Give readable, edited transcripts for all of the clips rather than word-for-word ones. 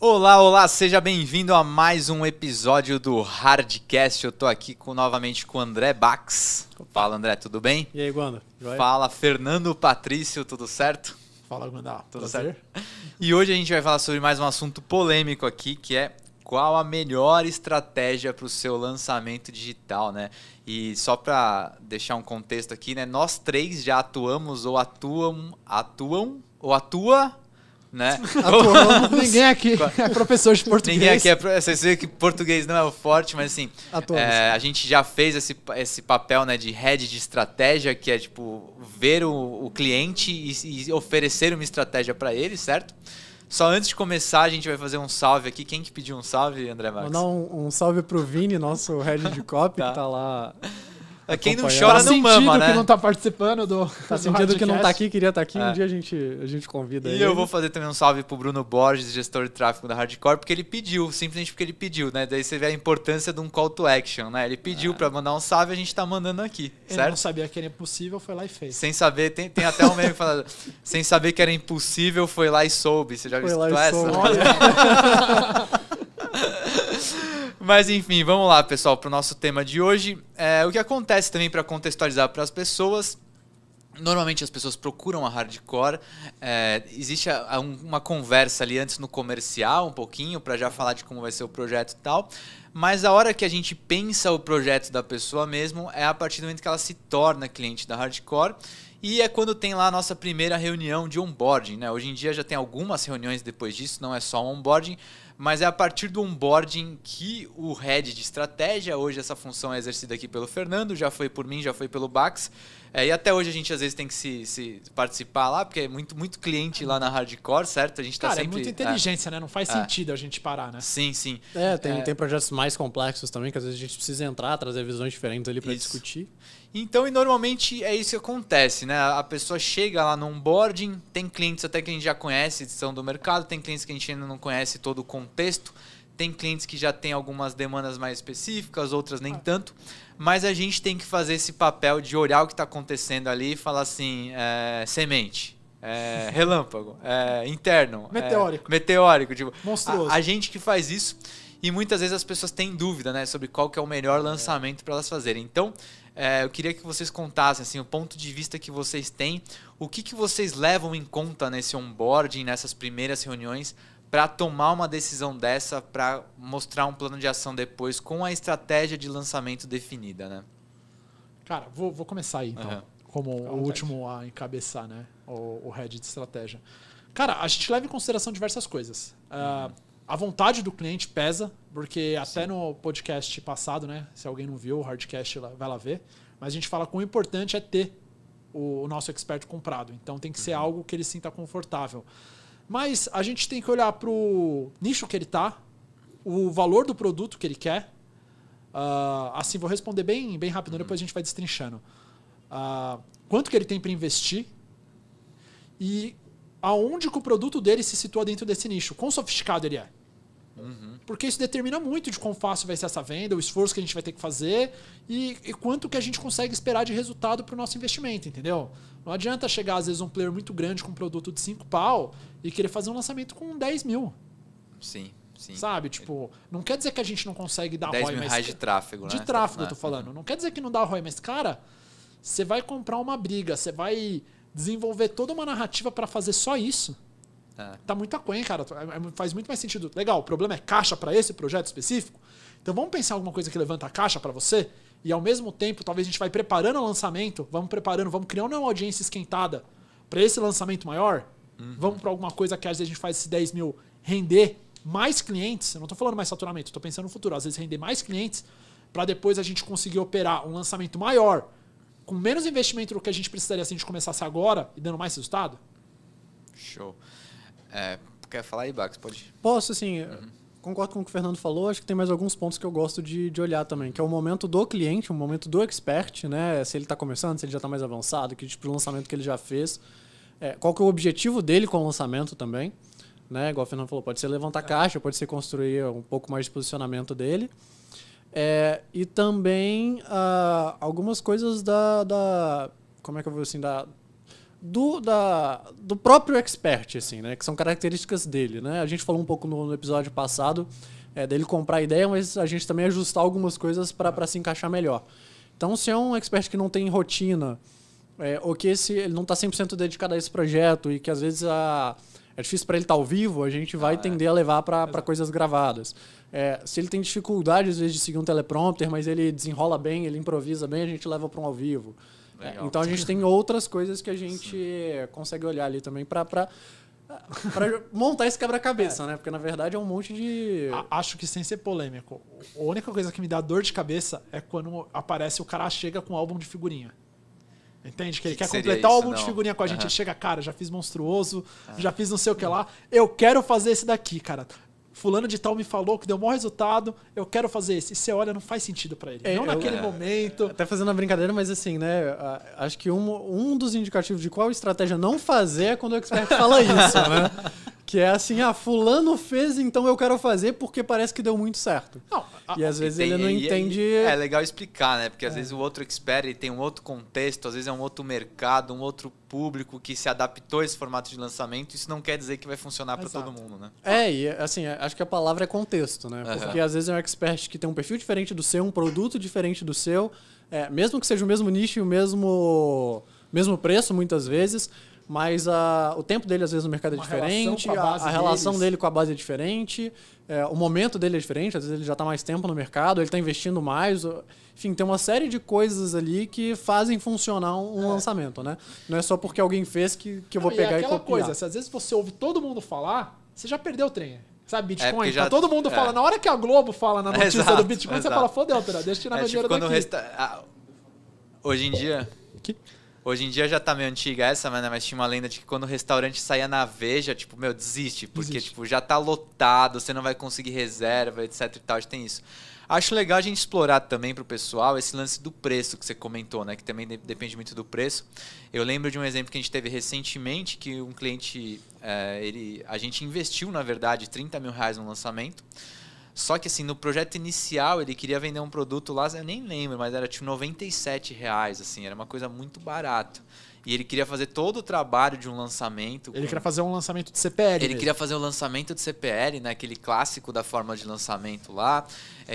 Olá, olá, seja bem-vindo a mais um episódio do Hardcast. Eu tô aqui novamente com o André Bax. Fala, André, tudo bem? E aí, Guanda? Fala, Fernando Patrício, tudo certo? Fala, Guanda. Tudo certo? E hoje a gente vai falar sobre mais um assunto polêmico aqui, que é qual a melhor estratégia para o seu lançamento digital, né? E só para deixar um contexto aqui, né? Nós três já atuamos ou atuam, né? Atuamos. Ninguém aqui é professor de português. Ninguém aqui você vê que português não é o forte, mas assim, a gente já fez esse papel, né, de head de estratégia, que é tipo ver o cliente e oferecer uma estratégia para ele, certo? Só antes de começar, a gente vai fazer um salve aqui. Quem que pediu um salve, André Max? Vou dar um salve pro Vini, nosso head de copy, que tá lá. Quem não chora não mama, né? Que não tá participando do Tá sentindo que não tá aqui, queria estar aqui. Um dia a gente convida ele. E eu vou fazer também um salve pro Bruno Borges, gestor de tráfego da Hardcore, porque ele pediu, simplesmente porque ele pediu, né? Daí você vê a importância de um call to action, né? Ele pediu pra mandar um salve e a gente tá mandando aqui, certo? Ele não sabia que era impossível, foi lá e fez. Sem saber, tem até um meme que fala, sem saber que era impossível, foi lá e soube. Você já viu essa? Mas enfim, vamos lá, pessoal, para o nosso tema de hoje. O que acontece também, para contextualizar para as pessoas, normalmente as pessoas procuram a Hardcore, existe uma conversa ali antes no comercial, um pouquinho, para já falar de como vai ser o projeto e tal, mas a hora que a gente pensa o projeto da pessoa mesmo é a partir do momento que ela se torna cliente da Hardcore. E é quando tem lá a nossa primeira reunião de onboarding, né? Hoje em dia já tem algumas reuniões depois disso, não é só um onboarding, mas é a partir do onboarding que o head de estratégia, hoje essa função é exercida aqui pelo Fernando, já foi por mim, já foi pelo Bax, e até hoje a gente às vezes tem que se participar lá, porque é muito cliente lá na Hardcore, certo? A gente tá sempre... é muita inteligência, né? Não faz sentido a gente parar, né? Sim, sim. Tem projetos mais complexos também, que às vezes a gente precisa entrar, trazer visões diferentes ali para discutir. Então, e normalmente é isso que acontece, né? A pessoa chega lá no onboarding, tem clientes até que a gente já conhece, são do mercado, tem clientes que a gente ainda não conhece todo o contexto, tem clientes que já tem algumas demandas mais específicas, outras nem tanto, mas a gente tem que fazer esse papel de olhar o que está acontecendo ali e falar assim, semente, relâmpago, interno, meteórico, tipo, monstruoso. A gente que faz isso. E muitas vezes as pessoas têm dúvida, né, sobre qual que é o melhor lançamento para elas fazerem. Então, eu queria que vocês contassem assim, o ponto de vista que vocês têm, o que vocês levam em conta nesse onboarding, nessas primeiras reuniões, para tomar uma decisão dessa, para mostrar um plano de ação depois com a estratégia de lançamento definida, né? Cara, vou começar aí, então, como o último a encabeçar, né, o head de estratégia. Cara, a gente leva em consideração diversas coisas. A vontade do cliente pesa, porque até no podcast passado, né? Se alguém não viu, o Hardcast vai lá ver. Mas a gente fala quão importante é ter o nosso expert comprado. Então tem que ser algo que ele sinta confortável. Mas a gente tem que olhar para o nicho que ele está, o valor do produto que ele quer. Assim, vou responder bem rápido, depois a gente vai destrinchando. Quanto que ele tem para investir e aonde que o produto dele se situa dentro desse nicho, quão sofisticado ele é. Porque isso determina muito de quão fácil vai ser essa venda, o esforço que a gente vai ter que fazer e quanto que a gente consegue esperar de resultado para o nosso investimento, entendeu? Não adianta chegar, às vezes, um player muito grande com um produto de 5 pau e querer fazer um lançamento com 10 mil. Sim. Sabe? Tipo, não quer dizer que a gente não consegue dar 10 ROI, mil reais de tráfego, né? De tráfego, eu tô falando. Não quer dizer que não dá ROI, mas, cara, você vai comprar uma briga, você vai desenvolver toda uma narrativa para fazer só isso. Tá muito aquém, cara. Faz muito mais sentido. Legal, o problema é caixa para esse projeto específico. Então vamos pensar em alguma coisa que levanta a caixa para você e ao mesmo tempo talvez a gente vai preparando o lançamento, vamos criando uma audiência esquentada para esse lançamento maior. Vamos para alguma coisa que às vezes a gente faz esses 10 mil render mais clientes. Eu não tô falando mais faturamento, tô pensando no futuro. Às vezes render mais clientes para depois a gente conseguir operar um lançamento maior com menos investimento do que a gente precisaria se a gente começasse agora e dando mais resultado. Show. Quer falar aí, Bax? Pode. Posso, assim, concordo com o que o Fernando falou, acho que tem mais alguns pontos que eu gosto de olhar também, que é o momento do cliente, o momento do expert, né? Se ele está começando, se ele já está mais avançado, que tipo de lançamento que ele já fez, qual que é o objetivo dele com o lançamento também, né? Igual o Fernando falou, pode ser levantar caixa, pode ser construir um pouco mais de posicionamento dele. E também algumas coisas como é que eu vou assim, do próprio expert, assim, né? Que são características dele, né? A gente falou um pouco no episódio passado dele comprar a ideia, mas a gente também ajustar algumas coisas para se encaixar melhor. Então, se é um expert que não tem rotina, ou que ele não está 100% dedicado a esse projeto e que às vezes é difícil para ele estar ao vivo, a gente vai tender a levar para coisas gravadas. Se ele tem dificuldade, às vezes, de seguir um teleprompter, mas ele desenrola bem, ele improvisa bem, a gente leva para um ao vivo. Então a gente tem outras coisas que a gente consegue olhar ali também para montar esse quebra-cabeça, né? Porque na verdade é um monte de... Acho que sem ser polêmico, a única coisa que me dá dor de cabeça é quando aparece o cara chega com um álbum de figurinha. Entende? Que ele quer completar o álbum de figurinha com a gente. Ele chega, cara, já fiz Monstruoso, já fiz não sei o que lá. Eu quero fazer esse daqui, cara. Fulano de tal me falou que deu o maior resultado, eu quero fazer esse. E você olha, não faz sentido pra ele. Não naquele momento. Até fazendo uma brincadeira, mas assim, né? Acho que um dos indicativos de qual estratégia não fazer é quando o expert fala isso, né? Que é assim, fulano fez, então eu quero fazer porque parece que deu muito certo. E às vezes ele não entende... É legal explicar, né? Porque às vezes o outro expert ele tem um outro contexto, às vezes é um outro mercado, um outro público que se adaptou a esse formato de lançamento. Isso não quer dizer que vai funcionar para todo mundo, né? E assim, acho que a palavra é contexto, né? Porque às vezes é um expert que tem um perfil diferente do seu, um produto diferente do seu, mesmo que seja o mesmo nicho e o mesmo preço, muitas vezes... Mas o tempo dele, às vezes, no mercado é diferente, a relação dele com a base é diferente, o momento dele é diferente, às vezes ele já está mais tempo no mercado, ele está investindo mais. Enfim, tem uma série de coisas ali que fazem funcionar um lançamento, né? Não é só porque alguém fez que eu vou pegar e copiar. Coisa, se às vezes você ouve todo mundo falar, você já perdeu o trem. Sabe, Bitcoin? Todo mundo fala. Na hora que a Globo fala na notícia do Bitcoin, você fala, fodeu, deixa eu tirar meu dinheiro daqui. Hoje em dia... Hoje em dia já tá meio antiga essa, mas tinha uma lenda de que quando o restaurante saía na Veja, tipo, desiste. Porque tipo, já tá lotado, você não vai conseguir reserva, etc e tal, já tem isso. Acho legal a gente explorar também pro pessoal esse lance do preço que você comentou, né? Que também depende muito do preço. Eu lembro de um exemplo que a gente teve recentemente, que um cliente, a gente investiu, na verdade, R$30 mil no lançamento. Só que assim, no projeto inicial ele queria vender um produto lá, eu nem lembro, mas era tipo R$97, assim, era uma coisa muito barata. E ele queria fazer todo o trabalho de um lançamento. Ele queria fazer um lançamento de CPL. Ele queria fazer o lançamento de CPL, né? Aquele clássico da forma de lançamento lá.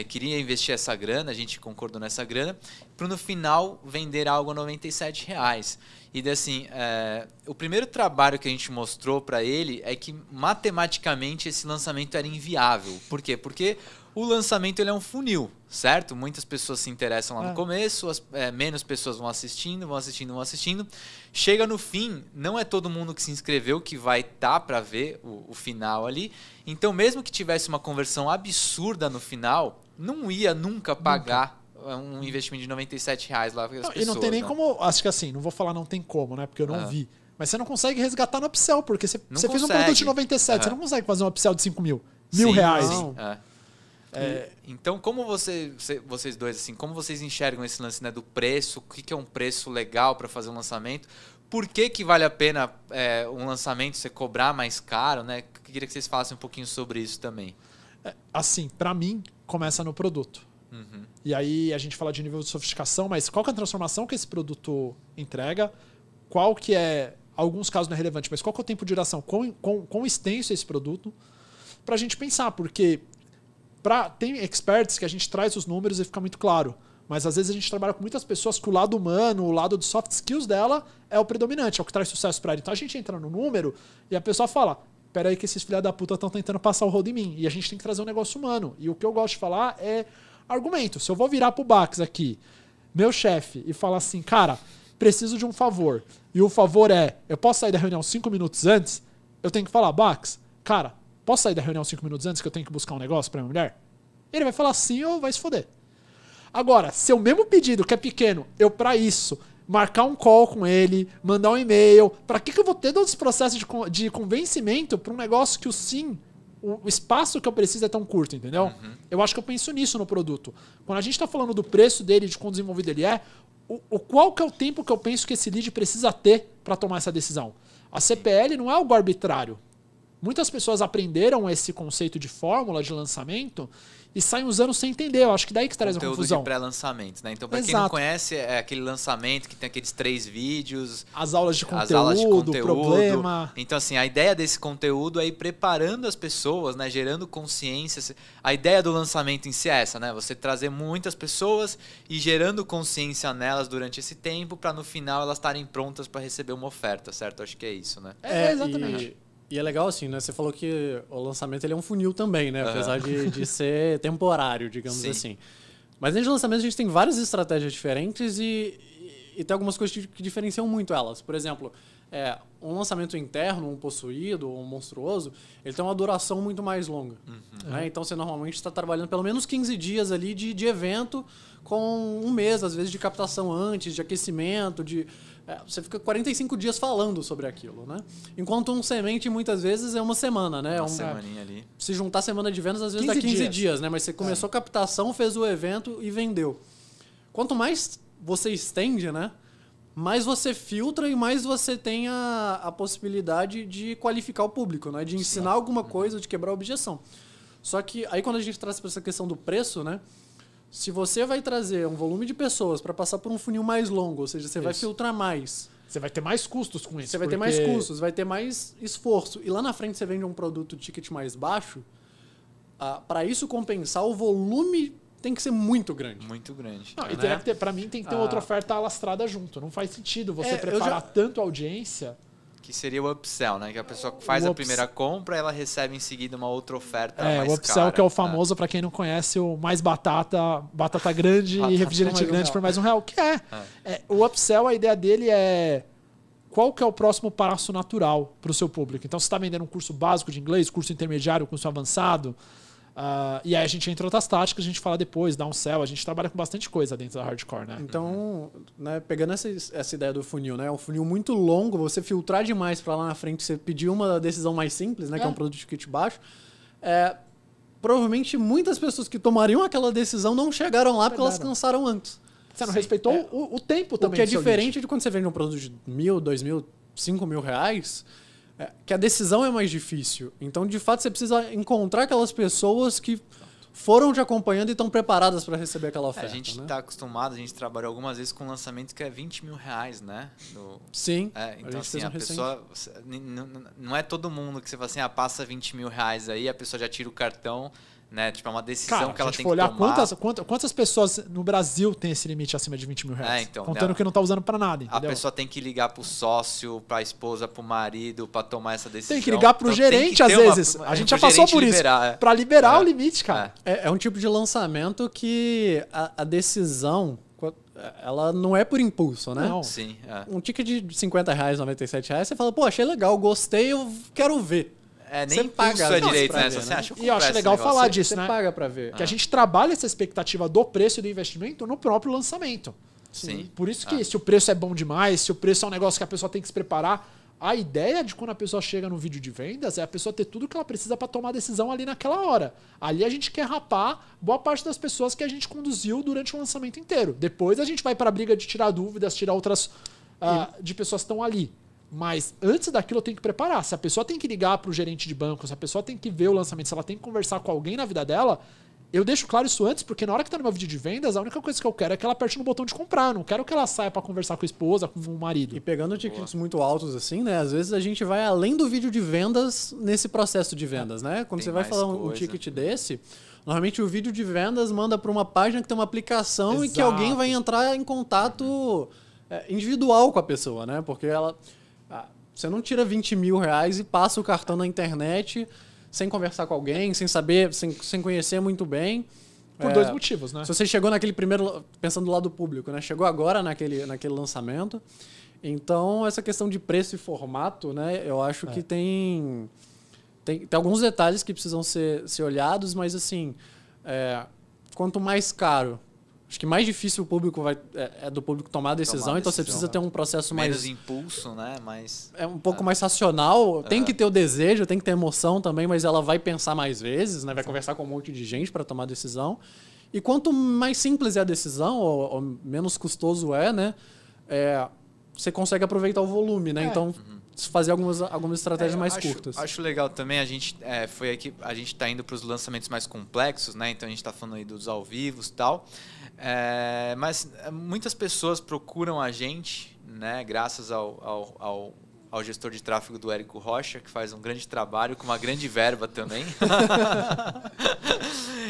Queria investir essa grana, a gente concordou nessa grana, para no final vender algo a R$97. E daí, assim, o primeiro trabalho que a gente mostrou para ele é que matematicamente esse lançamento era inviável. Por quê? Porque o lançamento ele é um funil, certo? Muitas pessoas se interessam lá no começo, menos pessoas vão assistindo. Chega no fim, não é todo mundo que se inscreveu que vai estar para ver o final ali. Então, mesmo que tivesse uma conversão absurda no final, não ia nunca pagar um investimento de R$97 lá para as pessoas. E não tem nem como... Acho que assim, não vou falar não tem como, né? Porque eu não vi. Mas você não consegue resgatar no upsell, porque você fez um produto de 97, você não consegue fazer um upsell de 5 mil. R$1.000. Sim. Então, como vocês dois, assim, como vocês enxergam esse lance, né, do preço? O que é um preço legal para fazer um lançamento? Por que vale a pena um lançamento você cobrar mais caro, né? Eu queria que vocês falassem um pouquinho sobre isso também. Assim, para mim, começa no produto. E aí a gente fala de nível de sofisticação, mas qual que é a transformação que esse produto entrega? Qual que é, alguns casos não é relevante, mas qual que é o tempo de duração? Quão extenso é esse produto? Pra gente pensar, porque tem experts que a gente traz os números e fica muito claro. Mas às vezes a gente trabalha com muitas pessoas que o lado humano, o lado de soft skills dela é o predominante, é o que traz sucesso para ela. Então a gente entra no número e a pessoa fala, peraí que esses filha da puta estão tentando passar o rodo em mim. E a gente tem que trazer um negócio humano. E o que eu gosto de falar é argumento. Se eu vou virar pro Bax aqui, meu chefe, e falar assim, cara, preciso de um favor. E o favor eu posso sair da reunião 5 minutos antes? Eu tenho que falar, Bax, cara, posso sair da reunião 5 minutos antes que eu tenho que buscar um negócio pra minha mulher? Ele vai falar sim ou vai se foder. Agora, se o mesmo pedido, que é pequeno, eu pra isso, marcar um call com ele, mandar um e-mail, pra que eu vou ter todo esse processo de convencimento pra um negócio que o sim, o espaço que eu preciso é tão curto, entendeu? Eu acho que eu penso nisso no produto. Quando a gente tá falando do preço dele, de quão desenvolvido ele qual que é o tempo que eu penso que esse lead precisa ter pra tomar essa decisão? A CPL não é algo arbitrário. muitas pessoas aprenderam esse conceito de fórmula de lançamento e saem usando sem entender. Eu acho que daí que traz a confusão. Conteúdo de pré-lançamento, né? Então, para quem não conhece, é aquele lançamento que tem aqueles 3 vídeos. As aulas de conteúdo, problema. Então, assim, a ideia desse conteúdo é ir preparando as pessoas, né? Gerando consciência. A ideia do lançamento em si é essa, né? Você trazer muitas pessoas e gerando consciência nelas durante esse tempo para no final elas estarem prontas para receber uma oferta, certo? Acho que é isso, né? Exatamente. E é legal assim, né? Você falou que o lançamento ele é um funil também, né? Apesar de ser temporário, digamos assim. Mas dentro de lançamento a gente tem várias estratégias diferentes e tem algumas coisas que diferenciam muito elas. Por exemplo, um lançamento interno, um possuído, um monstruoso, ele tem uma duração muito mais longa. Né? Então você normalmente está trabalhando pelo menos 15 dias ali de evento com um mês, às vezes, de captação antes, de aquecimento, você fica 45 dias falando sobre aquilo, né? Enquanto um semente, muitas vezes, é uma semana, né? Uma semaninha ali. Se juntar a semana de vendas, às vezes dá 15 dias, né? Mas você começou a captação, fez o evento e vendeu. Quanto mais você estende, né? Mais você filtra e mais você tem a possibilidade de qualificar o público, né? De ensinar alguma coisa, de quebrar a objeção. Só que aí quando a gente traz para essa questão do preço, né? Se você vai trazer um volume de pessoas para passar por um funil mais longo, ou seja, você vai filtrar mais. Você vai ter mais custos com isso. Você vai ter mais custos, vai ter mais esforço. E lá na frente você vende um produto de ticket mais baixo, para isso compensar, o volume tem que ser muito grande. Muito grande. Não, e para mim tem que ter outra oferta alastrada junto. Não faz sentido você preparar tanto a audiência... Que seria o upsell, né? Que a pessoa faz a primeira compra, ela recebe em seguida uma outra oferta mais cara. O upsell que é o famoso, para quem não conhece, o mais batata grande e refrigerante grande por mais R$1. Que o upsell, a ideia dele é qual que é o próximo passo natural para o seu público. Então, você está vendendo um curso básico de inglês, curso intermediário, curso avançado, e aí a gente entra em outras táticas, a gente fala depois, downsell, a gente trabalha com bastante coisa dentro da hardcore, né? Então, né, pegando essa ideia do funil, né? Um funil muito longo, você filtrar demais para lá na frente, você pedir uma decisão mais simples, né? Que é um produto de ticket baixo. Provavelmente muitas pessoas que tomariam aquela decisão não chegaram lá porque elas cansaram antes. Você não respeitou o tempo também. O que é diferente de quando você vende um produto de R$1.000, R$2.000, R$5.000, que a decisão é mais difícil. Então, de fato, você precisa encontrar aquelas pessoas que foram te acompanhando e estão preparadas para receber aquela oferta. A gente está acostumado, a gente trabalhou algumas vezes com lançamentos que é R$20.000, né? Sim. Então, assim, a pessoa... Não é todo mundo que você fala assim, passa R$20.000 aí, a pessoa já tira o cartão... Né? Tipo, é uma decisão que ela tem que tomar. Quantas pessoas no Brasil tem esse limite acima de R$20.000? Então, contando que não está usando para nada, entendeu? A pessoa tem que ligar pro sócio, pra esposa, pro marido, para tomar essa decisão. Tem que ligar pro gerente, às vezes. A gente já passou por isso. Para liberar o limite, cara. É um tipo de lançamento que a decisão... Ela não é por impulso, né? Não. Sim. Um ticket de R$50, R$97, você fala, pô, achei legal, gostei, eu quero ver. Nem paga direito, né? Você acha e eu acho legal falar disso, né? Você paga pra ver. Que a gente trabalha essa expectativa do preço e do investimento no próprio lançamento. Sim. Por isso que se o preço é bom demais, se o preço é um negócio que a pessoa tem que se preparar, a ideia de quando a pessoa chega no vídeo de vendas é a pessoa ter tudo que ela precisa para tomar a decisão ali naquela hora. Ali a gente quer rapar boa parte das pessoas que a gente conduziu durante o lançamento inteiro. Depois a gente vai para a briga de tirar dúvidas, tirar outras de pessoas que estão ali. Mas antes daquilo eu tenho que preparar. Se a pessoa tem que ligar para o gerente de banco, se a pessoa tem que ver o lançamento, se ela tem que conversar com alguém na vida dela, eu deixo claro isso antes, porque na hora que está no meu vídeo de vendas, a única coisa que eu quero é que ela aperte no botão de comprar. Não quero que ela saia para conversar com a esposa, com o marido. E pegando tickets muito altos assim, né? Às vezes a gente vai além do vídeo de vendas nesse processo de vendas, né? Quando você vai falar um ticket desse, normalmente o vídeo de vendas manda para uma página que tem uma aplicação. Exato. E que alguém vai entrar em contato individual com a pessoa, né? Porque você não tira R$20.000 e passa o cartão na internet sem conversar com alguém, sem saber, sem conhecer muito bem. Por dois motivos, né? Se você chegou naquele primeiro, pensando do lado público, né? Chegou agora naquele lançamento. Então, essa questão de preço e formato, né? Eu acho que tem alguns detalhes que precisam ser olhados, mas assim, quanto mais caro, acho que mais difícil o público do público tomar a decisão, então você precisa ter um processo menos impulso, né? Um pouco mais racional. Tem que ter o desejo, tem que ter emoção também, mas ela vai pensar mais vezes, né? Vai conversar com um monte de gente para tomar a decisão. E quanto mais simples é a decisão, ou menos custoso né? Você consegue aproveitar o volume, né? Então, fazer algumas estratégias mais curtas. Acho legal também, a gente foi aqui, a gente está indo para os lançamentos mais complexos, né? Então a gente está falando aí dos ao vivo e tal. Mas muitas pessoas procuram a gente, né? Graças ao gestor de tráfego do Érico Rocha, que faz um grande trabalho, com uma grande verba também.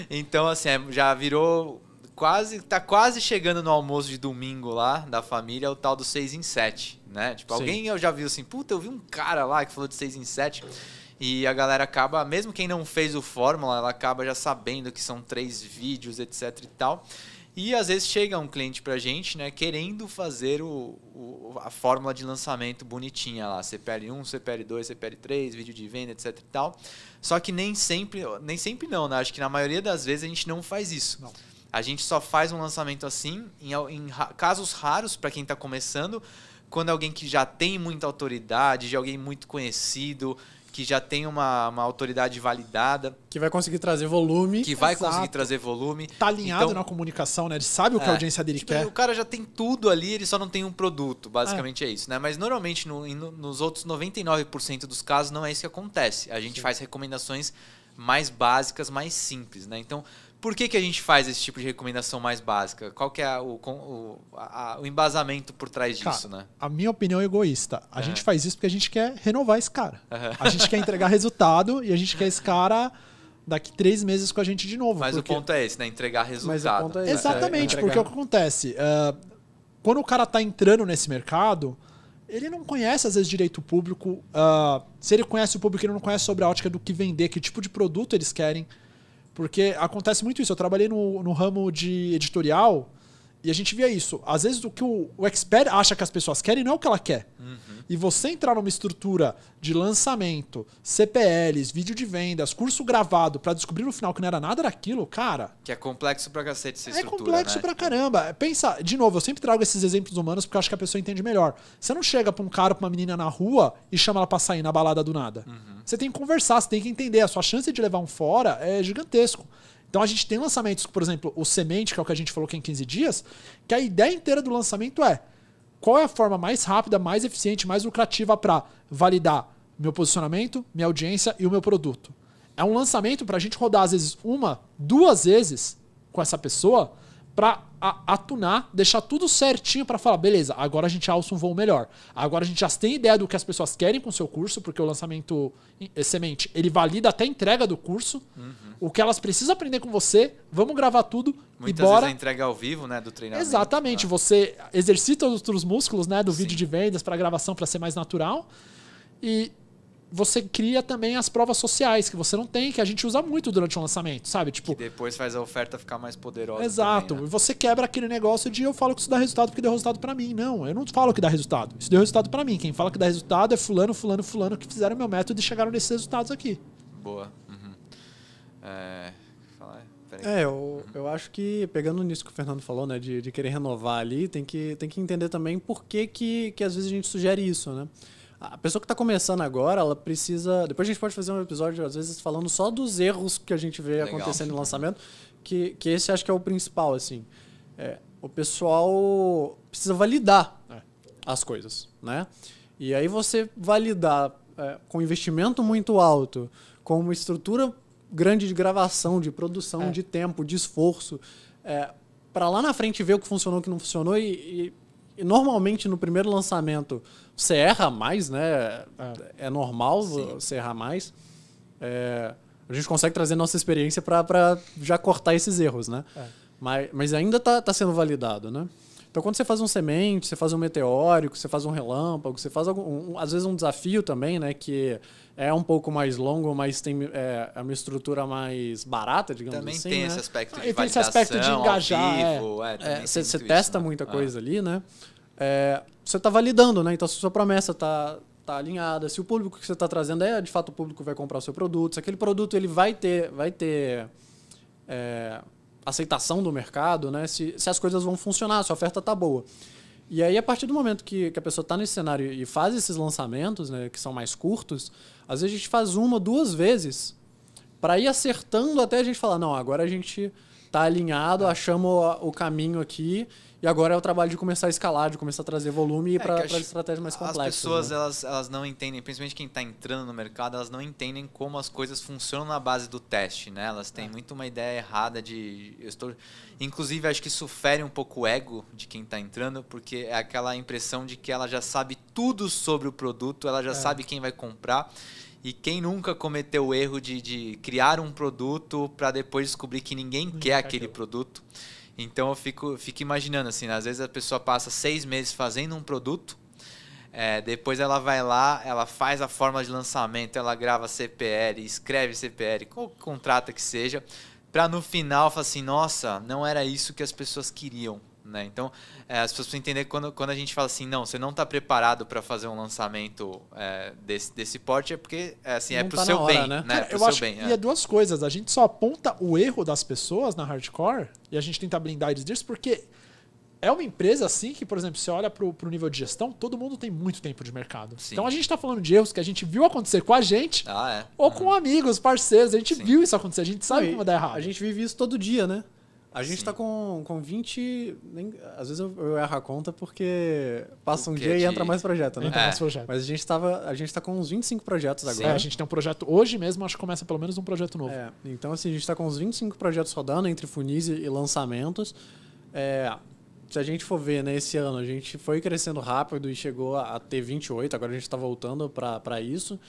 Então, assim, já virou... Tá quase chegando no almoço de domingo lá, da família, o tal do 6 em 7, né? Tipo, Sim. alguém eu já viu assim, puta, eu vi um cara lá que falou de 6 em 7, e a galera acaba, mesmo quem não fez o Fórmula, ela acaba já sabendo que são 3 vídeos, etc e tal. E às vezes chega um cliente pra gente, né, querendo fazer a fórmula de lançamento bonitinha lá, CPL1, CPL2, CPL3, vídeo de venda, etc e tal. Só que nem sempre não, né? Acho que na maioria das vezes a gente não faz isso. Não. A gente só faz um lançamento assim, em casos raros para quem está começando, quando é alguém que já tem muita autoridade, de alguém muito conhecido, que já tem uma autoridade validada. Que vai conseguir trazer volume. Que vai Exato. conseguir trazer volume. Tá alinhado Então, na comunicação, né? Ele sabe o que a audiência dele tipo, quer. o cara já tem tudo ali, ele só não tem um produto. Basicamente é isso, né? Mas normalmente nos outros 99% dos casos não é isso que acontece. A gente faz recomendações mais básicas, mais simples, né? Então, por que a gente faz esse tipo de recomendação mais básica? Qual que é o embasamento por trás disso, Cara, né? A minha opinião é egoísta. A gente faz isso porque a gente quer renovar esse cara. A gente quer entregar resultado e a gente quer esse cara daqui 3 meses com a gente de novo. Mas porque... o ponto é esse, né? Entregar resultado. Mas o ponto é esse. Exatamente, entregar. porque o que acontece? Quando o cara tá entrando nesse mercado, ele não conhece, às vezes, direito público. Se ele conhece o público, ele não conhece sobre a ótica do que vender, que tipo de produto eles querem. Porque acontece muito isso. Eu trabalhei no ramo de editorial e a gente via isso. Às vezes o que o expert acha que as pessoas querem não é o que ela quer. E você entrar numa estrutura de lançamento, CPLs, vídeo de vendas, curso gravado, pra descobrir no final que não era nada daquilo, cara... Que é complexo pra cacete essa estrutura, complexo, né? pra caramba. Pensa, de novo, eu sempre trago esses exemplos humanos porque eu acho que a pessoa entende melhor. Você não chega pra um cara, pra uma menina na rua e chama ela pra sair na balada do nada. Você tem que conversar, você tem que entender. A sua chance de levar um fora é gigantesco. Então a gente tem lançamentos, por exemplo, o Semente, que é o que a gente falou que é em 15 dias, que a ideia inteira do lançamento é qual é a forma mais rápida, mais eficiente, mais lucrativa para validar meu posicionamento, minha audiência e o meu produto. É um lançamento para a gente rodar, às vezes, 1, 2 vezes com essa pessoa para atunar, deixar tudo certinho para falar, beleza, agora a gente alça um voo melhor. Agora a gente já tem ideia do que as pessoas querem com o seu curso, porque o lançamento Semente, ele valida até a entrega do curso. O que elas precisam aprender com você, vamos gravar tudo Muitas e bora. vezes a entrega ao vivo, né, do treinamento. Exatamente, você exercita os outros músculos, né, do vídeo de vendas para gravação para ser mais natural. E você cria também as provas sociais que você não tem, que a gente usa muito durante o lançamento, sabe? Tipo, que depois faz a oferta ficar mais poderosa. exato. Também, né? E você quebra aquele negócio de eu falo que isso dá resultado porque deu resultado pra mim. Não, eu não falo que dá resultado. Isso deu resultado pra mim. Quem fala que dá resultado é fulano, fulano, fulano que fizeram meu método e chegaram nesses resultados aqui. Boa. Peraí. Eu acho que, pegando nisso que o Fernando falou, né, de querer renovar ali, tem que entender também por que às vezes a gente sugere isso, né? A pessoa que está começando agora, ela precisa... Depois a gente pode fazer um episódio, às vezes, falando só dos erros que a gente vê Legal. acontecendo no lançamento, que esse acho que é o principal, assim. O pessoal precisa validar as coisas, né? E aí você validar com investimento muito alto, com uma estrutura grande de gravação, de produção, de tempo, de esforço, para lá na frente ver o que funcionou, o que não funcionou e normalmente no primeiro lançamento você erra mais, né? É normal você errar mais. A gente consegue trazer nossa experiência para já cortar esses erros, né? Mas ainda tá sendo validado, né? Então, quando você faz um semente, você faz um meteórico, você faz um relâmpago, você faz às vezes um desafio também, né? Que é um pouco mais longo, mas tem uma estrutura mais barata, digamos também assim. Também tem né? esse aspecto de Tem esse validação, aspecto de engajar. ao vivo, você testa muita coisa ali, né? Você está validando, né? Então, se a sua promessa tá alinhada, se o público que você está trazendo de fato o público vai comprar o seu produto, se aquele produto ele vai ter aceitação do mercado, né? Se as coisas vão funcionar, se a oferta tá boa. E aí, a partir do momento que a pessoa está nesse cenário e faz esses lançamentos, né, que são mais curtos, às vezes a gente faz 1, 2 vezes para ir acertando até a gente falar, não, agora a gente tá alinhado, achamos o caminho aqui. E agora é o trabalho de começar a escalar, de começar a trazer volume e ir para estratégias mais complexas. As pessoas, né? elas não entendem, principalmente quem está entrando no mercado, elas não entendem como as coisas funcionam na base do teste, né? Elas têm muito uma ideia errada de... Inclusive, acho que isso fere um pouco o ego de quem está entrando, porque é aquela impressão de que ela já sabe tudo sobre o produto, ela já sabe quem vai comprar. E quem nunca cometeu o erro de criar um produto para depois descobrir que ninguém quer aquele produto? Então eu fico imaginando assim, às vezes a pessoa passa 6 meses fazendo um produto, depois ela vai lá, ela faz a forma de lançamento, ela grava CPL, escreve CPL, qual contrato que seja, para no final falar assim, nossa, não era isso que as pessoas queriam. Né? Então, as pessoas precisam entender que quando a gente fala assim, não, você não está preparado para fazer um lançamento desse porte, é porque assim, é pro seu bem. Né? Cara, eu acho que é duas coisas. A gente só aponta o erro das pessoas na hardcore e a gente tenta blindar eles disso, porque é uma empresa assim que, por exemplo, você olha pro nível de gestão, todo mundo tem muito tempo de mercado. Sim. Então a gente está falando de erros que a gente viu acontecer com a gente ou com amigos, parceiros. A gente viu isso acontecer, a gente sabe como dá errado. A gente vive isso todo dia, né? A gente tá com 20... às vezes eu erro a conta porque passa um dia e entra mais projeto, né? Entra mais projeto. Mas a gente tá com uns 25 projetos agora. A gente tem um projeto hoje mesmo, acho que começa pelo menos um projeto novo. Então assim, a gente tá com uns 25 projetos rodando entre funis e lançamentos. Se a gente for ver, né, esse ano, a gente foi crescendo rápido e chegou a ter 28, agora a gente tá voltando para isso.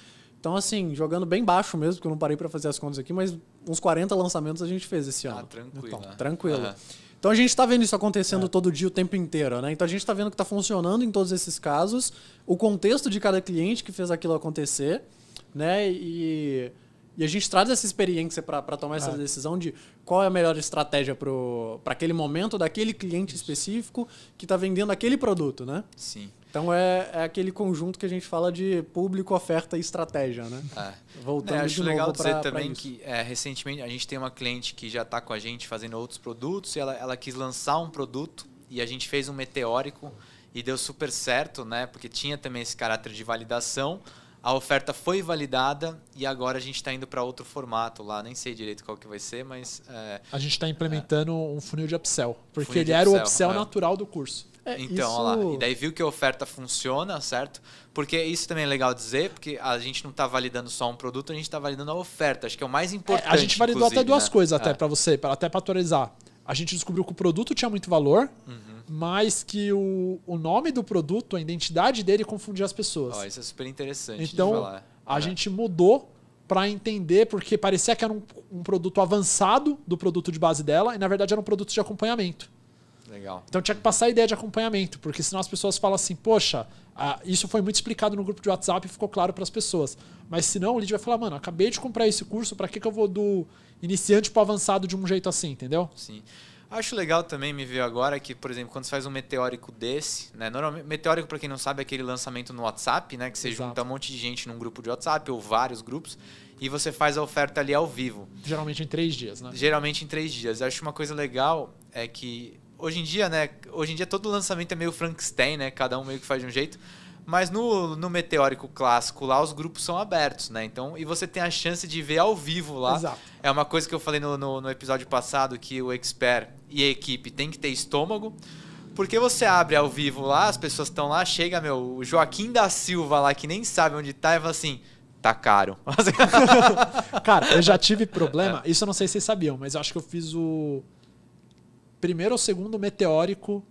Então, assim, jogando bem baixo mesmo, porque eu não parei para fazer as contas aqui, mas uns 40 lançamentos a gente fez esse ano. Tranquilo. Então, tranquilo. Então a gente está vendo isso acontecendo todo dia, o tempo inteiro, né? Então a gente está vendo que está funcionando em todos esses casos, o contexto de cada cliente que fez aquilo acontecer, né? E a gente traz essa experiência para tomar essa decisão de qual é a melhor estratégia para aquele momento daquele cliente específico que está vendendo aquele produto, né? Sim. Então é aquele conjunto que a gente fala de público, oferta e estratégia, né? Voltando acho de novo legal dizer também isso. que recentemente a gente tem uma cliente que já está com a gente fazendo outros produtos e ela quis lançar um produto e a gente fez um meteórico e deu super certo, né? Porque tinha também esse caráter de validação. A oferta foi validada e agora a gente está indo para outro formato lá. Nem sei direito qual que vai ser, mas... a gente está implementando um funil de upsell, porque ele era o upsell natural do curso. Então, olha lá. E daí viu que a oferta funciona, certo? Porque isso também é legal dizer, porque a gente não está validando só um produto, a gente está validando a oferta. Acho que é o mais importante. A gente validou até duas coisas até para você, até para atualizar. A gente descobriu que o produto tinha muito valor, mas que o nome do produto, a identidade dele confundia as pessoas. Isso é super interessante então, de falar. A gente mudou para entender, porque parecia que era um produto avançado do produto de base dela, e na verdade era um produto de acompanhamento. Legal. Então tinha que passar a ideia de acompanhamento, porque senão as pessoas falam assim, poxa, isso foi muito explicado no grupo de WhatsApp e ficou claro para as pessoas. Mas senão o lead vai falar, mano, acabei de comprar esse curso, para que eu vou do iniciante para avançado de um jeito assim, entendeu? Sim. Acho legal também, me veio agora, que, por exemplo, quando você faz um meteórico desse, né? Normalmente, meteórico, para quem não sabe, é aquele lançamento no WhatsApp, né? Que você junta um monte de gente num grupo de WhatsApp ou vários grupos e você faz a oferta ali ao vivo. Geralmente em 3 dias, né? Geralmente em 3 dias. Eu acho uma coisa legal é que hoje em dia, né? Hoje em dia todo lançamento é meio Frankenstein, né? Cada um meio que faz de um jeito. Mas no meteórico clássico lá, os grupos são abertos, né? Então, e você tem a chance de ver ao vivo lá. Exato. É uma coisa que eu falei no episódio passado, que o expert e a equipe tem que ter estômago. Porque você abre ao vivo lá, as pessoas estão lá, chega, o Joaquim da Silva lá, que nem sabe onde tá, e fala assim, tá caro. Cara, eu já tive problema, isso eu não sei se vocês sabiam, mas eu acho que eu fiz o primeiro ou segundo meteórico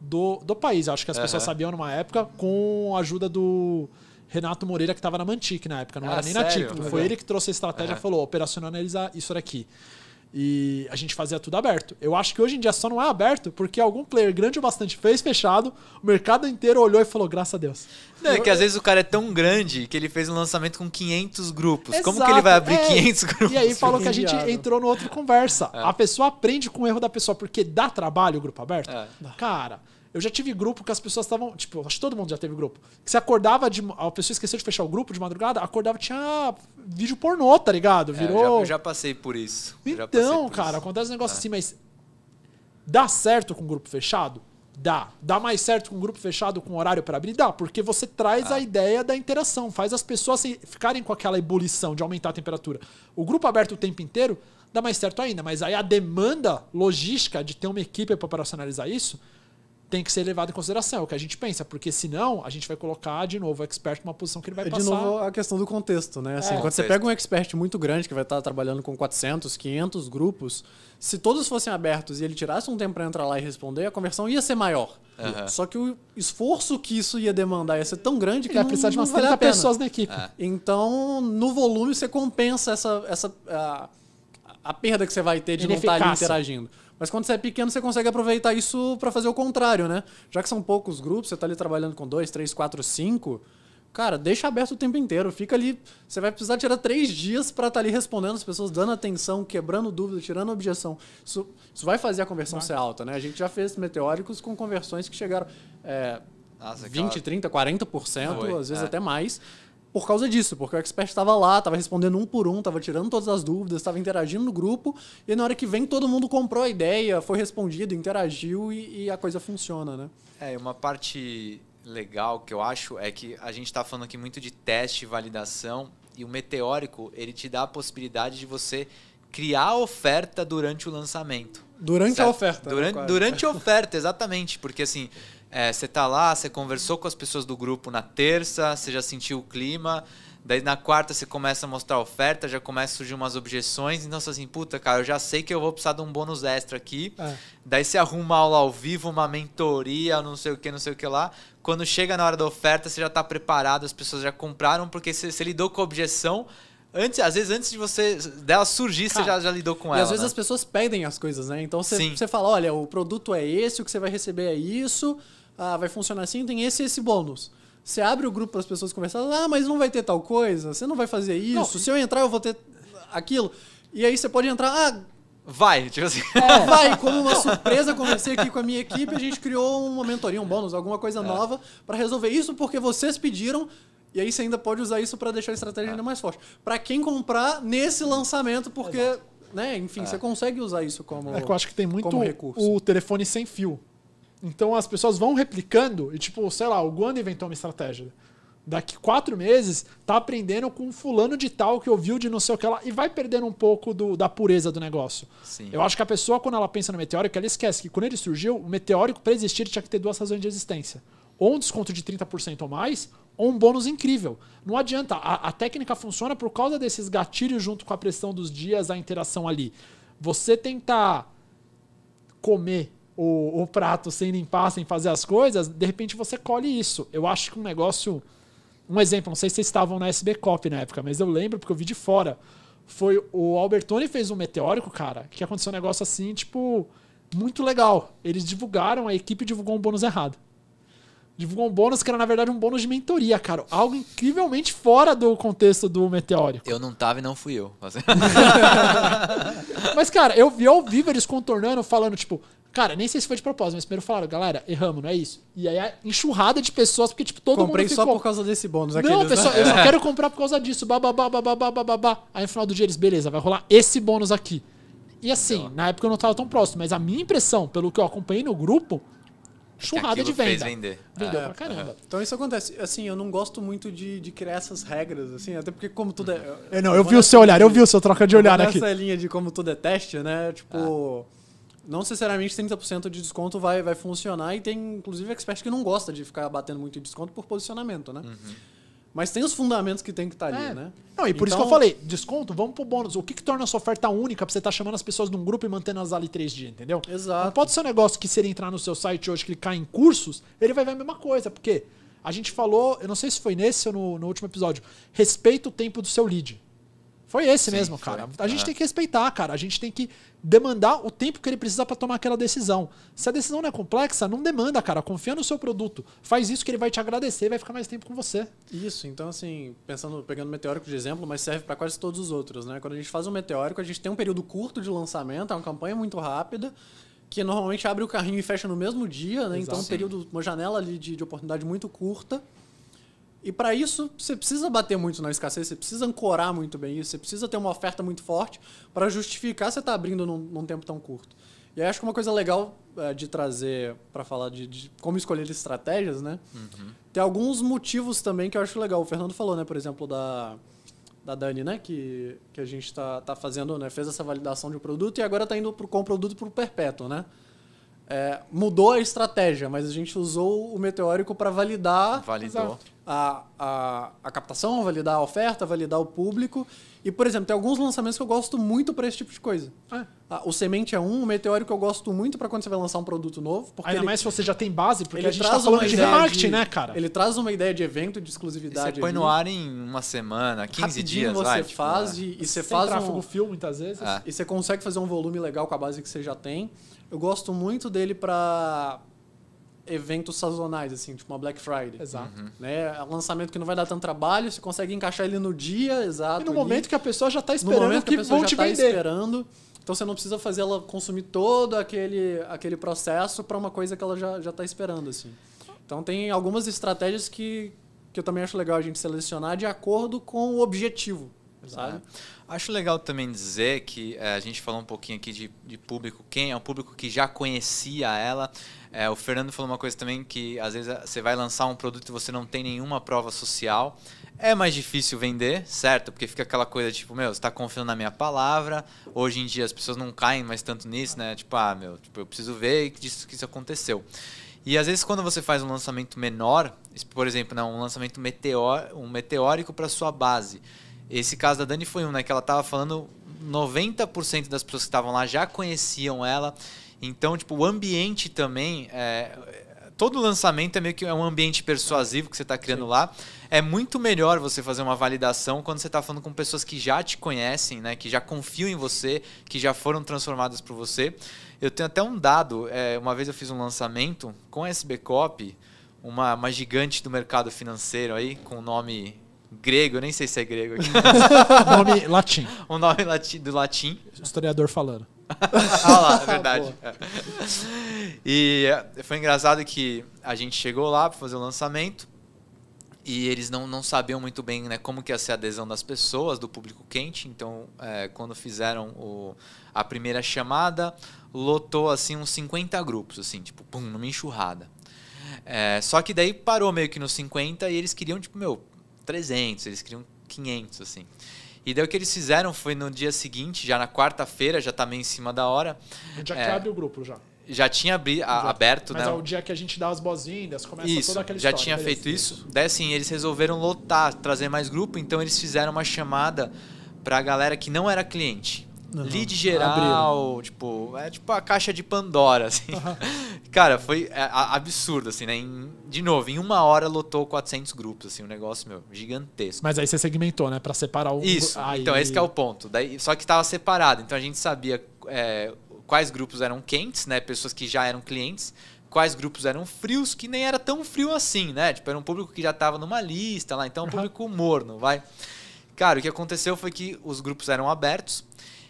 do país. Acho que as pessoas sabiam numa época, com a ajuda do Renato Moreira, que estava na Mantic na época, não era nem na TIC. Foi ele que trouxe a estratégia e falou, operacionalizar isso daqui. E a gente fazia tudo aberto. Eu acho que hoje em dia só não é aberto porque algum player grande o bastante fez fechado, o mercado inteiro olhou e falou, graças a Deus. Não, é que às vezes o cara é tão grande que ele fez um lançamento com 500 grupos. Exato, como que ele vai abrir 500 grupos? E aí falou que a gente entrou no outro conversa. A pessoa aprende com o erro da pessoa, porque dá trabalho o grupo aberto. Cara, eu já tive grupo que as pessoas estavam... Tipo, acho que todo mundo já teve grupo. Que você acordava, a pessoa esqueceu de fechar o grupo de madrugada, acordava, tinha vídeo pornô, tá ligado? Virou... Eu já passei por isso. Então, cara, acontece um negócio assim, mas dá certo com grupo fechado? Dá. Dá mais certo com grupo fechado com horário para abrir? Dá, porque você traz a ideia da interação, faz as pessoas ficarem com aquela ebulição de aumentar a temperatura. O grupo aberto o tempo inteiro dá mais certo ainda. Mas aí a demanda logística de ter uma equipe para operacionalizar isso tem que ser levado em consideração, é o que a gente pensa, porque senão a gente vai colocar de novo o expert numa posição que ele vai passar. De novo a questão do contexto, né? Assim, quando você pega um expert muito grande que vai estar trabalhando com 400, 500 grupos, se todos fossem abertos e ele tirasse um tempo para entrar lá e responder, a conversão ia ser maior. Só que o esforço que isso ia demandar ia ser tão grande que ia precisar de umas 30 pessoas na equipe. Então, no volume, você compensa a perda que você vai ter de não estar ali interagindo. Mas quando você é pequeno, você consegue aproveitar isso para fazer o contrário, né? Já que são poucos grupos, você tá ali trabalhando com 2, 3, 4, 5, cara, deixa aberto o tempo inteiro. Fica ali, você vai precisar tirar 3 dias para estar ali respondendo as pessoas, dando atenção, quebrando dúvida, tirando objeção. Isso vai fazer a conversão ser alta, né? A gente já fez meteóricos com conversões que chegaram 20, 30, 40%, às vezes até mais. Por causa disso, porque o expert estava lá, estava respondendo um por um, estava tirando todas as dúvidas, estava interagindo no grupo, e na hora que vem todo mundo comprou a ideia, foi respondido, interagiu e a coisa funciona, né? Uma parte legal que eu acho é que a gente está falando aqui muito de teste e validação, e o meteórico, ele te dá a possibilidade de você criar a oferta durante o lançamento. Durante a oferta. Durante a oferta, exatamente, porque assim... você tá lá, você conversou com as pessoas do grupo na terça, você já sentiu o clima, daí na quarta você começa a mostrar a oferta, já começa a surgir umas objeções, então você assim, puta, cara, eu já sei que eu vou precisar de um bônus extra aqui, daí você arruma uma aula ao vivo, uma mentoria, não sei o que lá, quando chega na hora da oferta você já tá preparado, as pessoas já compraram, porque você lidou com a objeção, às vezes antes de dela surgir, você já lidou com ela. E às vezes as pessoas pedem as coisas, né? Então você fala, olha, o produto é esse, o que você vai receber é isso, vai funcionar assim, tem esse bônus. Você abre o grupo para as pessoas conversarem, mas não vai ter tal coisa, você não vai fazer isso, não, se eu entrar eu vou ter aquilo. E aí você pode entrar, vai, tipo assim. Vai, como uma surpresa, conversei aqui com a minha equipe, a gente criou uma mentoria, um bônus, alguma coisa nova para resolver isso porque vocês pediram. E aí você ainda pode usar isso para deixar a estratégia ainda mais forte. Para quem comprar nesse lançamento, porque, né, enfim, você consegue usar isso como recurso. Eu acho que tem muito o telefone sem fio. Então as pessoas vão replicando e tipo, sei lá, o Guano inventou uma estratégia. Daqui 4 meses, tá aprendendo com um fulano de tal que ouviu de não sei o que lá e vai perdendo um pouco da pureza do negócio. Sim. Eu acho que a pessoa, quando ela pensa no meteórico, ela esquece que quando ele surgiu, o meteórico, para existir, tinha que ter 2 razões de existência. Ou um desconto de 30% ou mais, ou um bônus incrível. Não adianta. A técnica funciona por causa desses gatilhos junto com a pressão dos dias, a interação ali. Você tentar comer o prato sem limpar, sem fazer as coisas, de repente você colhe isso. Eu acho que um negócio... Um exemplo, não sei se vocês estavam na SB Cop na época, mas eu lembro porque eu vi de fora. Foi o Albertoni fez um meteórico, cara, que aconteceu um negócio assim, tipo, muito legal. Eles divulgaram, a equipe divulgou um bônus errado. Divulgou um bônus que era, na verdade, um bônus de mentoria, cara. Algo incrivelmente fora do contexto do meteórico. Eu não tava e não fui eu. Mas, cara, eu vi ao vivo eles contornando, falando, tipo... Cara, nem sei se foi de propósito, mas primeiro falaram, galera, erramos, não é isso? E aí a enxurrada de pessoas, porque, tipo, todo Comprei mundo ficou... só por causa desse bônus. Não, pessoal, eu só quero comprar por causa disso. Aí no final do dia eles, beleza, vai rolar esse bônus aqui. E assim, na época eu não tava tão próximo, mas a minha impressão, pelo que eu acompanhei no grupo... Churrada de venda. Vendeu pra caramba. Então isso acontece. Assim, eu não gosto muito de criar essas regras, assim, até porque como tudo é... eu vi o seu olhar, eu vi o seu troca de olhar aqui. Nessa linha de como tudo é teste, né? Tipo, não necessariamente 30% de desconto vai funcionar e tem, inclusive, expert que não gosta de ficar batendo muito em desconto por posicionamento, né? Mas tem os fundamentos que tem que estar ali, né? Não, e por isso que eu falei, desconto, vamos pro bônus. O que torna a sua oferta única pra você estar chamando as pessoas num grupo e mantendo elas ali 3 dias, entendeu? Exato. Não pode ser um negócio que se ele entrar no seu site hoje, clicar em cursos, ele vai ver a mesma coisa, porque a gente falou, eu não sei se foi nesse ou no último episódio, respeita o tempo do seu lead. Foi esse mesmo, cara. A gente tem que respeitar, cara. A gente tem que demandar o tempo que ele precisa para tomar aquela decisão. Se a decisão não é complexa, não demanda, cara. Confia no seu produto. Faz isso que ele vai te agradecer e vai ficar mais tempo com você. Isso. Então, assim, pegando o meteórico de exemplo, mas serve para quase todos os outros, né? Quando a gente faz um meteórico, a gente tem um período curto de lançamento, é uma campanha muito rápida, que normalmente abre o carrinho e fecha no mesmo dia, né? Exato. Então, uma janela ali de oportunidade muito curta. E para isso, você precisa bater muito na escassez, você precisa ancorar muito bem isso, você precisa ter uma oferta muito forte para justificar você estar abrindo num tempo tão curto. E aí acho que uma coisa legal de trazer para falar de como escolher estratégias, né? Tem alguns motivos também que eu acho legal. O Fernando falou, né? Por exemplo, da Dani, né? Que a gente tá fazendo, né? Fez essa validação de um produto e agora está indo com o produto para o perpétuo, né? Mudou a estratégia, mas a gente usou o Meteórico para validar a captação, validar a oferta, validar o público. E, por exemplo, tem alguns lançamentos que eu gosto muito para esse tipo de coisa. O Semente é o Meteórico eu gosto muito para quando você vai lançar um produto novo. Porque ainda mais se você já tem base, porque a gente traz tá falando de remarketing, né, cara? Ele traz uma ideia de evento, de exclusividade. Você põe no ar em uma semana, 15 dias. Você faz e você faz tráfego fio, muitas vezes. E você consegue fazer um volume legal com a base que você já tem. Eu gosto muito dele para eventos sazonais, assim, tipo uma Black Friday. Exato. Né? É um lançamento que não vai dar tanto trabalho, você consegue encaixar ele no dia exato. E no momento que a pessoa já está no momento esperando que a pessoa vão já te está vender. esperando. Então você não precisa fazer ela consumir todo aquele processo para uma coisa que ela já está esperando, assim. Então tem algumas estratégias que eu também acho legal a gente selecionar de acordo com o objetivo, sabe? Acho legal também dizer que a gente falou um pouquinho aqui de público, quem é o público que já conhecia ela. O Fernando falou uma coisa também que às vezes você vai lançar um produto e você não tem nenhuma prova social. É mais difícil vender, certo? Porque fica aquela coisa tipo, você está confiando na minha palavra. Hoje em dia as pessoas não caem mais tanto nisso, né? Tipo, eu preciso ver que isso aconteceu. E às vezes quando você faz um lançamento menor, por exemplo, um lançamento meteórico para sua base. Esse caso da Dani foi né? Que ela estava falando 90% das pessoas que estavam lá já conheciam ela. Então, tipo, o ambiente também... todo lançamento é meio que um ambiente persuasivo que você está criando lá. É muito melhor você fazer uma validação quando você está falando com pessoas que já te conhecem, né? Que já confiam em você, que já foram transformadas por você. Eu tenho até um dado. Uma vez eu fiz um lançamento com a SB Cop, uma gigante do mercado financeiro aí, com o nome... grego, eu nem sei se é grego aqui. Nome latim. Um nome do latim. Historiador falando. Ah lá, é verdade. E foi engraçado que a gente chegou lá para fazer o lançamento e eles não sabiam muito bem, né, como que ia ser a adesão das pessoas, do público quente. Então, quando fizeram a primeira chamada, lotou assim uns 50 grupos, assim, tipo, pum, numa enxurrada. Só que daí parou meio que nos 50 e eles queriam, tipo, 300, eles queriam 500, assim. E daí o que eles fizeram foi no dia seguinte, já na quarta-feira, já tá meio em cima da hora. A gente já abre o grupo, já. Já tinha aberto, mas né? é o dia que a gente dá as boas-vindas, começa toda aquela já história. tinha feito isso. Daí assim, eles resolveram lotar, trazer mais grupo, então eles fizeram uma chamada pra galera que não era cliente. Lead geral, tipo a caixa de Pandora, assim. Cara, foi absurdo, assim, né? De novo, em uma hora lotou 400 grupos, assim, um negócio, gigantesco. Mas aí você segmentou, né? Pra separar o... Isso, então esse que é o ponto. Daí, só que estava separado, então a gente sabia quais grupos eram quentes, né? Pessoas que já eram clientes, quais grupos eram frios, que nem era tão frio assim, né? Tipo, era um público que já estava numa lista lá, então um público morno, vai. Cara, o que aconteceu foi que os grupos eram abertos,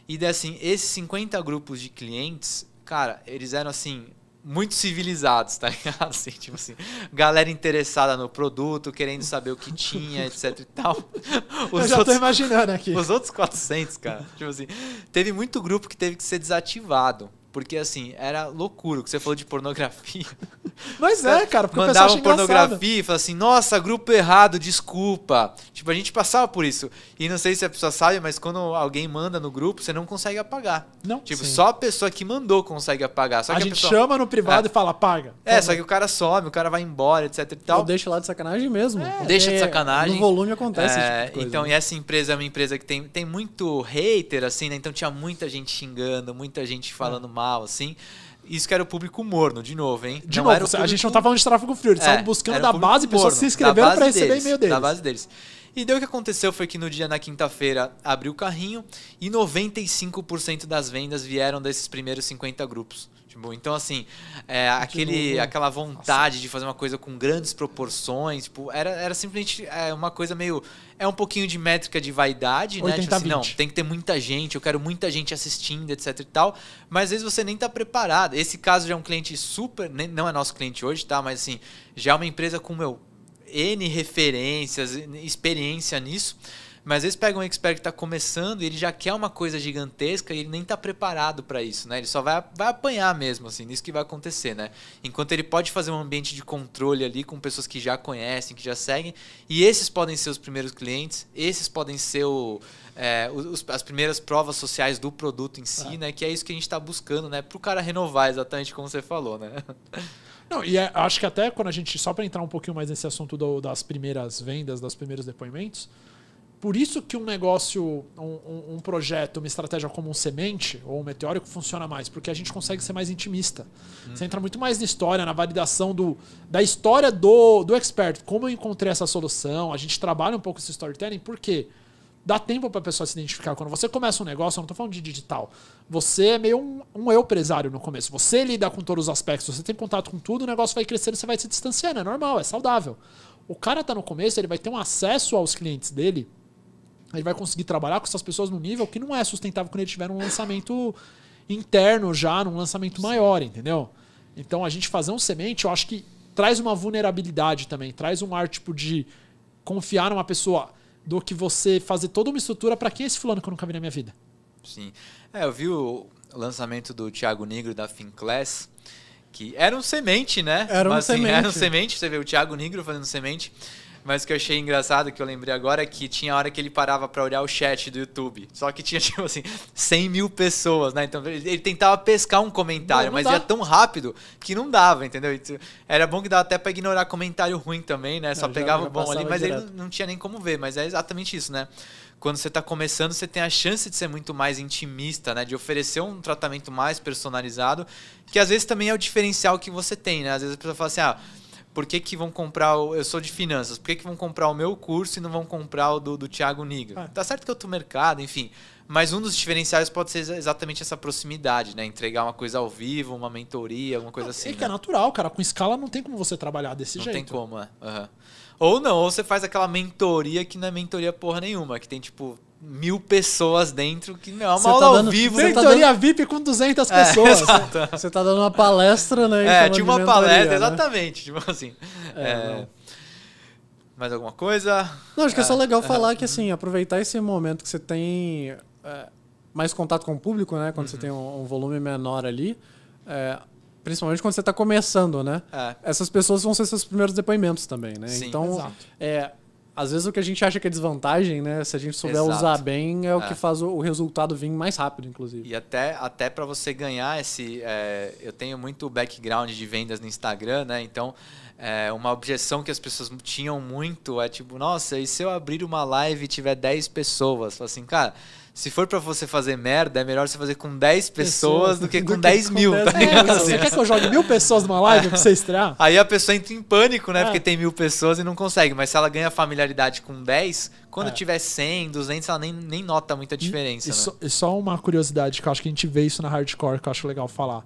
e daí, assim, esses 50 grupos de clientes, cara, eles eram, assim, muito civilizados, tá ligado? Assim, tipo assim, galera interessada no produto, querendo saber o que tinha, etc e tal. Eu já tô imaginando aqui. Os outros 400, cara, tipo assim, teve muito grupo que teve que ser desativado. Porque, assim, era loucura. O que você falou de pornografia. Mas cara, porque o pessoal acha engraçado. Pornografia e falava assim, nossa, grupo errado, desculpa. Tipo, a gente passava por isso. E não sei se a pessoa sabe, mas quando alguém manda no grupo, você não consegue apagar. Não. Tipo, só a pessoa que mandou consegue apagar. Só que a gente chama no privado e fala, apaga. Só que o cara some, o cara vai embora, etc e tal. Ou deixa lá de sacanagem mesmo. Deixa de sacanagem. No volume acontece esse tipo de coisa. Então, e essa empresa é uma empresa que tem muito hater, assim, né? Então tinha muita gente xingando, muita gente falando mal, assim. Isso que era o público morno, de novo, hein? De novo, a gente não tá falando de tráfego frio, eles estavam buscando da base, pessoas se inscreveram para receber e-mail deles. Da base deles. E daí o que aconteceu foi que no dia, na quinta-feira, abriu o carrinho e 95% das vendas vieram desses primeiros 50 grupos. Tipo, então, assim, aquela vontade de fazer uma coisa com grandes proporções, tipo, era simplesmente uma coisa meio... É um pouquinho de métrica de vaidade, 80, né? Tipo assim, 20. não, tem que ter muita gente, eu quero muita gente assistindo, etc e tal. Mas às vezes você nem tá preparado. Esse caso já é um cliente super... não é nosso cliente hoje, tá? Mas assim, já é uma empresa com, N referências, experiência nisso. Mas às vezes pega um expert que está começando e ele já quer uma coisa gigantesca e ele nem está preparado para isso, né? Ele só vai apanhar mesmo, assim, nisso que vai acontecer, né? Enquanto ele pode fazer um ambiente de controle ali com pessoas que já conhecem, que já seguem, e esses podem ser os primeiros clientes, esses podem ser as primeiras provas sociais do produto em si, né? Que é isso que a gente está buscando, né? Para o cara renovar, exatamente como você falou, né? Não, e acho que até quando a gente, só para entrar um pouquinho mais nesse assunto das primeiras vendas, dos primeiros depoimentos, por isso que um negócio, um projeto, uma estratégia como um semente ou um meteórico funciona mais, porque a gente consegue ser mais intimista. Você entra muito mais na história, na validação da história do expert, como eu encontrei essa solução, a gente trabalha um pouco esse storytelling, por quê? Dá tempo para a pessoa se identificar. Quando você começa um negócio, eu não estou falando de digital, você é meio um eu empresário no começo. Você lida com todos os aspectos, você tem contato com tudo, o negócio vai crescendo, você vai se distanciando. É normal, é saudável. O cara está no começo, ele vai ter um acesso aos clientes dele, ele vai conseguir trabalhar com essas pessoas num nível que não é sustentável quando ele tiver um lançamento interno já, num lançamento maior, entendeu? Então a gente fazer um semente, eu acho que traz uma vulnerabilidade também, traz um ar tipo de confiar numa pessoa, do que você fazer toda uma estrutura para quem é esse fulano que eu nunca vi na minha vida. Sim. Eu vi o lançamento do Thiago Nigro da Finclass, que era um semente, né? Era um semente. Era um semente, você vê o Thiago Nigro fazendo semente. Mas o que eu achei engraçado, que eu lembrei agora, é que tinha hora que ele parava pra olhar o chat do YouTube. Só que tinha, tipo assim, 100 mil pessoas, né? Então ele tentava pescar um comentário, mas ia tão rápido que não dava, entendeu? Era bom que dava até pra ignorar comentário ruim também, né? Só pegava o bom ali, mas direto. Ele não tinha nem como ver. Mas é exatamente isso, né? Quando você tá começando, você tem a chance de ser muito mais intimista, né? De oferecer um tratamento mais personalizado, que às vezes também é o diferencial que você tem, né? Às vezes a pessoa fala assim, por que vão comprar eu sou de finanças, por que vão comprar o meu curso e não vão comprar o do Thiago Nigro? Tá certo que é outro mercado, enfim. Mas um dos diferenciais pode ser exatamente essa proximidade, né? Entregar uma coisa ao vivo, uma mentoria, alguma coisa assim. Que é natural, cara. Com escala não tem como você trabalhar desse jeito. Não tem como, Ou não, ou você faz aquela mentoria que não é mentoria porra nenhuma, que tem tipo 1000 pessoas dentro, que não é uma aula ao vivo. Mentoria VIP com 200 pessoas. Você tá dando uma palestra, né? Tinha uma palestra, exatamente. Tipo assim. Mais alguma coisa? Não, acho que é só legal falar que, assim, aproveitar esse momento que você tem mais contato com o público, né? Quando você tem um volume menor ali. Principalmente quando você está começando, né? Essas pessoas vão ser seus primeiros depoimentos também, né? Sim, então, às vezes o que a gente acha que é desvantagem, né? Se a gente souber usar bem, é o que faz o resultado vir mais rápido, inclusive. E até para você ganhar esse... eu tenho muito background de vendas no Instagram, né? Então, uma objeção que as pessoas tinham muito é tipo, nossa, e se eu abrir uma live e tiver 10 pessoas? Fala assim, cara... Se for pra você fazer merda, é melhor você fazer com 10 pessoas do que com 10 mil. Tá cara, você quer que eu jogue 1000 pessoas numa live pra você estrear? Aí a pessoa entra em pânico, né? Porque tem 1000 pessoas e não consegue. Mas se ela ganha familiaridade com 10, quando tiver 100, 200, ela nem nota muita diferença. E só uma curiosidade, que eu acho que a gente vê isso na Hardcore, que eu acho legal falar.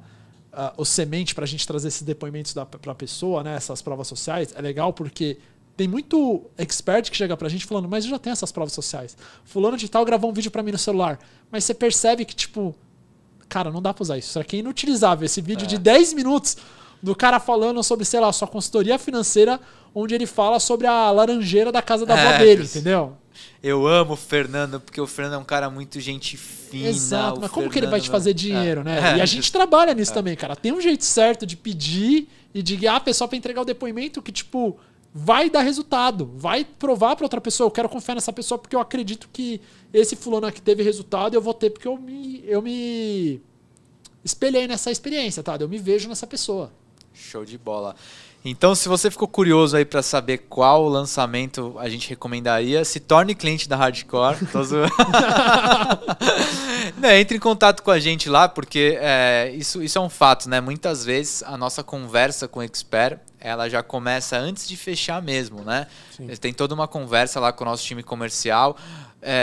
O semente, pra gente trazer esses depoimentos pra pessoa, né? Essas provas sociais, é legal porque... Tem muito expert que chega pra gente falando, mas eu já tenho essas provas sociais. Fulano de tal gravou um vídeo pra mim no celular. Mas você percebe que, tipo, cara, não dá pra usar isso. Isso aqui é inutilizável. Esse vídeo de 10 minutos do cara falando sobre, sei lá, sua consultoria financeira, onde ele fala sobre a laranjeira da casa da avó dele, entendeu? Eu amo o Fernando, porque o Fernando é um cara muito gente fina. Exato, mas como que ele vai te fazer dinheiro, né? E a gente trabalha nisso também, cara. Tem um jeito certo de pedir e de guiar a pessoa pra entregar o depoimento que, tipo... vai dar resultado, vai provar para outra pessoa, eu quero confiar nessa pessoa porque eu acredito que esse fulano aqui teve resultado, eu vou ter porque eu me espelhei nessa experiência, tá? Eu me vejo nessa pessoa. Show de bola. Então, se você ficou curioso aí para saber qual lançamento a gente recomendaria, se torne cliente da Hardcore. Entre em contato com a gente lá, porque isso é um fato, né? Muitas vezes a nossa conversa com o expert, ela já começa antes de fechar mesmo, né? Tem toda uma conversa lá com o nosso time comercial.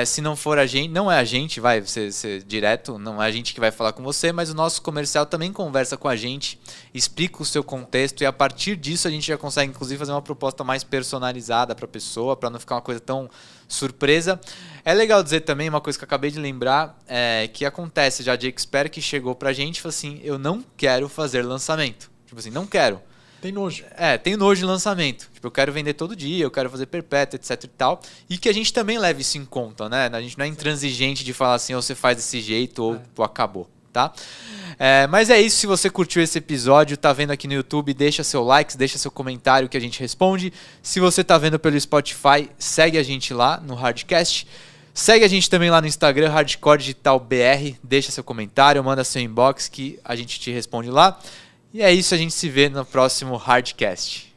Se não for a gente, não é a gente, vai ser direto, não é a gente que vai falar com você, mas o nosso comercial também conversa com a gente, explica o seu contexto e a partir disso a gente já consegue inclusive fazer uma proposta mais personalizada para a pessoa, para não ficar uma coisa tão surpresa. É legal dizer também uma coisa que eu acabei de lembrar, que acontece já de expert que chegou para a gente e falou assim, eu não quero fazer lançamento, tipo assim, não quero. Tem nojo. Tem nojo de lançamento. Tipo, eu quero vender todo dia, eu quero fazer perpétuo, etc e tal. E que a gente também leve isso em conta, né? A gente não é intransigente de falar assim, ou você faz desse jeito, ou pô, acabou, tá? Mas é isso, se você curtiu esse episódio, tá vendo aqui no YouTube, deixa seu like, deixa seu comentário que a gente responde. Se você tá vendo pelo Spotify, segue a gente lá no Hardcast. Segue a gente também lá no Instagram, Hardcore Digital BR, deixa seu comentário, manda seu inbox que a gente te responde lá. E é isso, a gente se vê no próximo Hardcast.